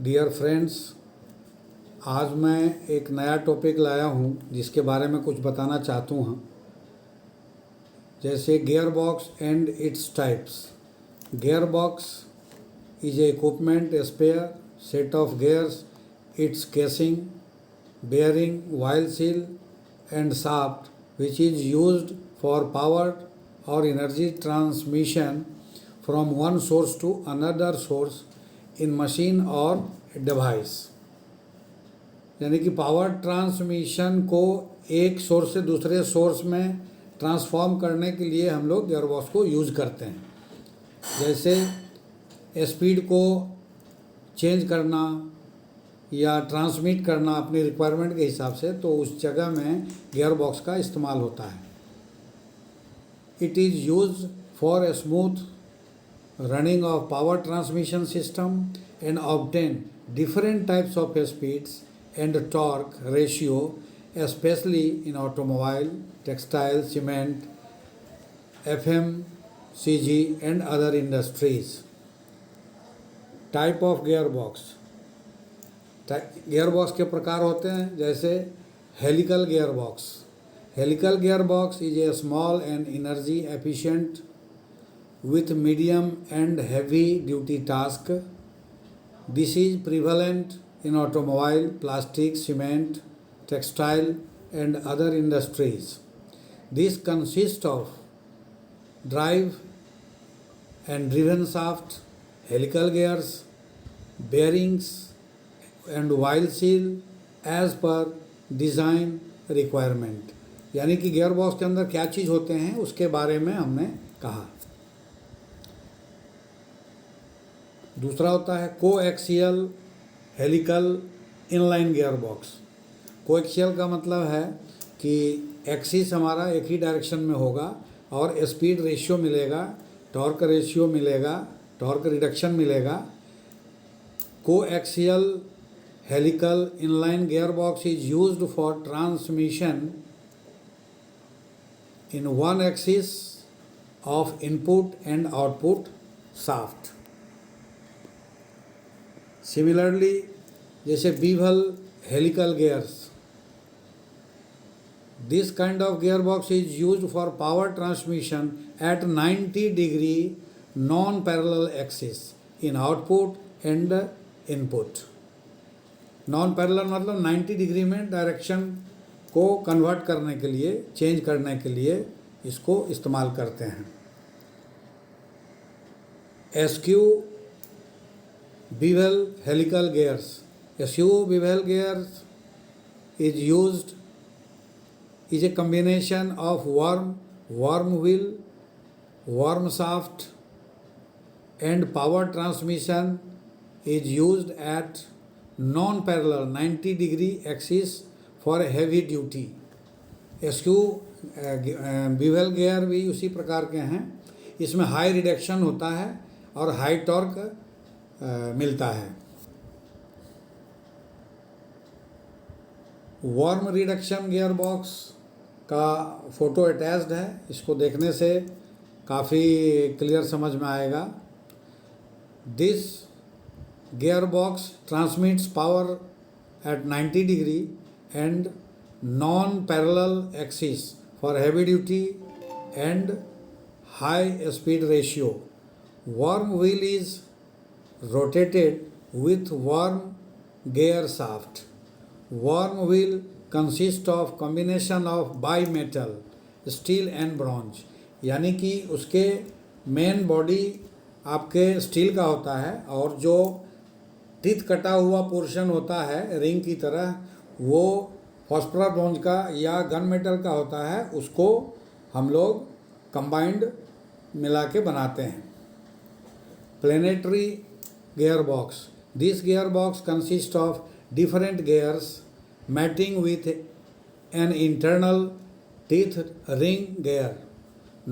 Dear friends, आज मैं एक नया टॉपिक लाया हूँ जिसके बारे में कुछ बताना चाहता हूँ। जैसे gear box and its types. Gear box is a equipment spare set of gears, its casing, bearing, while seal and shaft, which is used for power or energy transmission from one source to another source in machine or device। यानी कि power transmission को एक source से दूसरे source में transform करने के लिए हम लोग गियरबॉक्स को यूज़ करते हैं। जैसे स्पीड को चेंज करना या ट्रांसमिट करना अपनी रिक्वायरमेंट के हिसाब से, तो उस जगह में गियर बॉक्स का इस्तेमाल होता है। It is use for a smooth running of power transmission system and obtain different types of speeds and torque ratio, specially in automobile, textile, cement, FMCG and other industries. Type of gear box. Gear box के प्रकार होते हैं, जैसे helical gear box. Helical gear box is A small and energy efficient with medium and heavy duty task. This is prevalent in automobile, plastic, cement, textile and other industries. This consists of drive and driven shaft, helical gears, bearings and while seal as per design requirement। यानी कि gear box के अंदर क्या चीज़ होते हैं उसके बारे में हमने कहा। दूसरा होता है coaxial helical inline gear box. Coaxial का मतलब है कि एक्सिस हमारा एक ही डायरेक्शन में होगा और स्पीड रेशियो मिलेगा, टॉर्क रेशियो मिलेगा, टॉर्क रिडक्शन मिलेगा। Coaxial helical inline gear box is used for transmission in one axis of input and output shaft. Similarly, जैसे bevel helical gears, this kind of gear box is used for power transmission at 90 degree non parallel axis in output and input. Non parallel मतलब 90 degree में direction को convert करने के लिए, change करने के लिए इसको इस्तेमाल करते हैं। SQ bevel helical gears। SU bevel gears is a combination of worm wheel, worm shaft and power transmission is used at non-parallel 90 degree axis for heavy duty। SQ bevel gear भी उसी प्रकार के हैं। इसमें हाई रिडक्शन होता है और high torque मिलता है। वर्म रिडक्शन गियर बॉक्स का फ़ोटो अटैच्ड है, इसको देखने से काफ़ी क्लियर समझ में आएगा। This gear box transmits power at 90 degree and non parallel axis for heavy duty and high speed ratio. Worm wheel is rotated with worm gear shaft। Worm wheel consists of combination of bimetal, steel and bronze। यानी कि उसके main body आपके steel का होता है और जो teeth कटा हुआ पोर्शन होता है रिंग की तरह, वो फॉस्फरस ब्रॉन्ज का या गन मेटल का होता है। उसको हम लोग कंबाइंड मिला के बनाते हैं। Planetary gearbox। This gearbox consists of different gears mating with an internal teeth ring gear,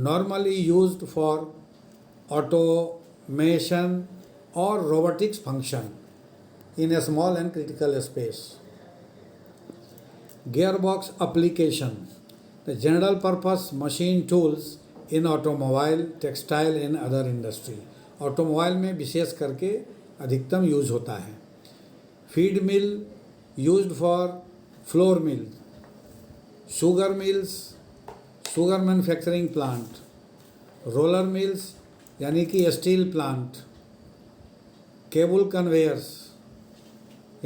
normally used for automation or robotics function in a small and critical space। Gearbox application। The general purpose machine tools in automobile, textile and other industry। Automobile में विशेष करके अधिकतम use होता है। Feed mill used for flour mill, sugar mills, sugar manufacturing plant, roller mills यानी कि steel plant, cable conveyors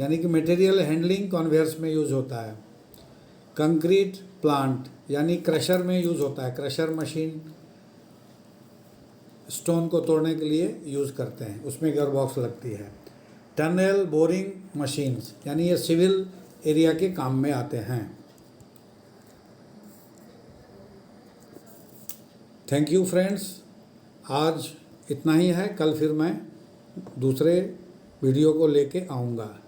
यानी कि material handling conveyors में यूज़ होता है, कंक्रीट प्लांट यानी क्रशर में यूज़ होता है, क्रशर मशीन स्टोन को तोड़ने के लिए यूज़ करते हैं, उसमें गियर बॉक्स लगती है, टनल बोरिंग मशीन्स यानी ये सिविल एरिया के काम में आते हैं। थैंक यू फ्रेंड्स, आज इतना ही है, कल फिर मैं दूसरे वीडियो को लेके आऊँगा।